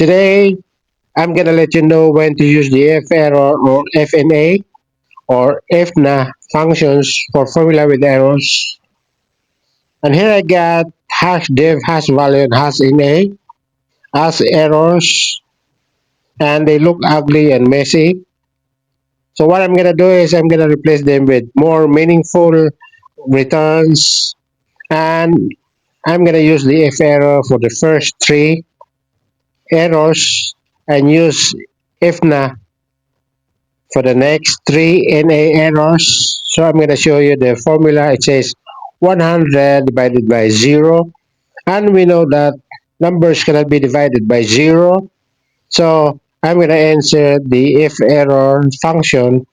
Today, I'm gonna let you know when to use the IFERROR or FNA or IFNA functions for formula with errors. And here I got hash div, hash value, and hash NA as errors, and they look ugly and messy. So what I'm gonna do is I'm gonna replace them with more meaningful returns, and I'm gonna use the if error for the first three errors and use IFNA for the next three NA errors. So I'm gonna show you the formula. It says 100 divided by 0, and we know that numbers cannot be divided by 0. So I'm gonna answer the if error function.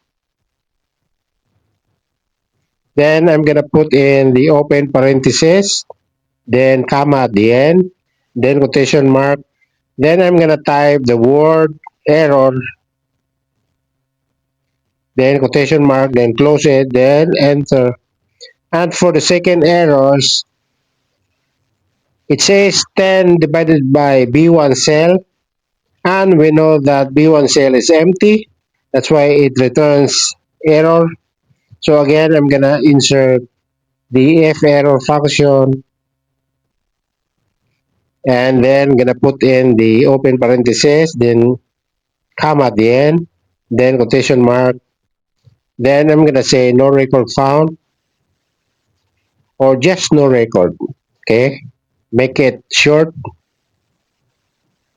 Then I'm gonna put in the open parenthesis, then comma at the end, then quotation mark. Then I'm gonna type the word error, then quotation mark, then close it, then enter. And for the second errors, it says 10 divided by B1 cell, and we know that B1 cell is empty. That's why it returns error. So again, I'm gonna insert the if error function, and then gonna put in the open parenthesis, then comma at the end, then quotation mark. Then I'm gonna say no record found or just no record. Okay, make it short.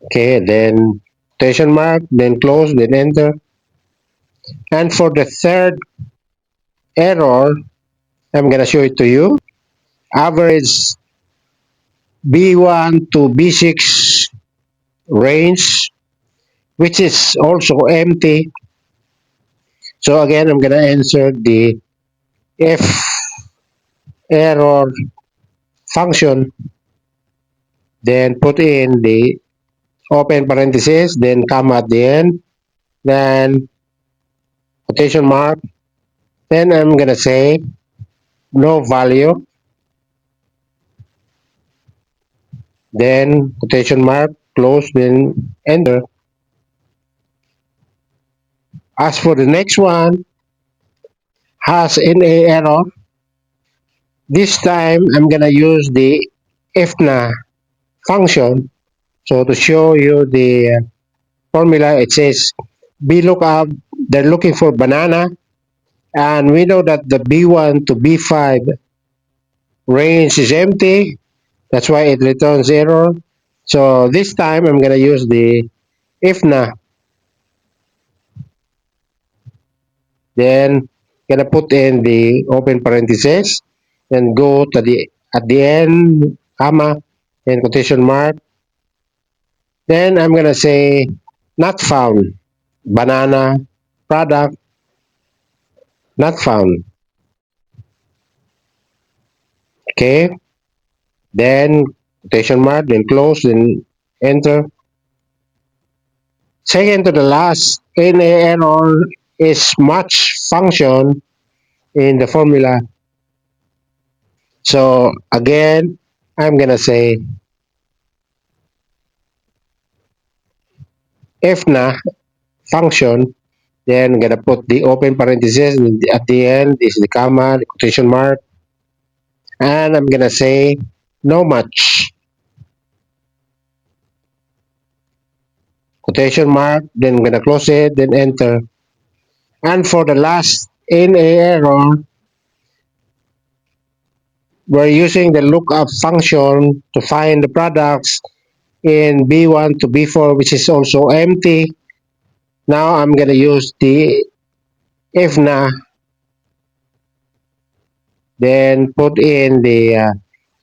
Okay, then quotation mark, then close, then enter. And for the third error, I'm gonna show it to you. Average B1 to B6 range, which is also empty. So again, I'm gonna answer the if error function, then put in the open parenthesis, then comma at the end, then quotation mark. Then I'm gonna say no value, then quotation mark, close, then enter. As for the next one, has NA error. This time I'm gonna use the IFNA function. So to show you the formula, it says VLOOKUP, they're looking for banana, and we know that the B1 to B5 range is empty. That's why it returns error. So this time I'm gonna use the IFNA. Then gonna put in the open parenthesis, then go to the at the end, comma, then quotation mark. Then I'm gonna say not found, banana product not found. Okay, then quotation mark, then close, then enter. Second to the last, NA error is match function in the formula. So again, I'm gonna say IFNA function, then I'm gonna put the open parenthesis at the end is the comma, the quotation mark, and I'm gonna say no match, quotation mark, then I'm gonna close it, then enter. And for the last NA error, we're using the lookup function to find the products in B1 to B4, which is also empty. Now I'm gonna use the IFNA, then put in the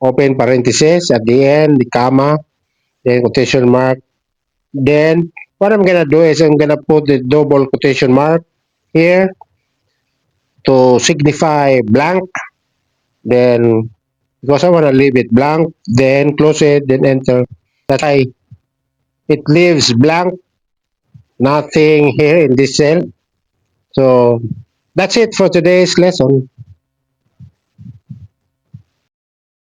open parenthesis at the end, the comma, then quotation mark. Then what I'm gonna do is I'm gonna put the double quotation mark here to signify blank. Then because I wanna leave it blank, then close it, then enter. That's why it leaves blank, nothing here in this cell. So that's it for today's lesson.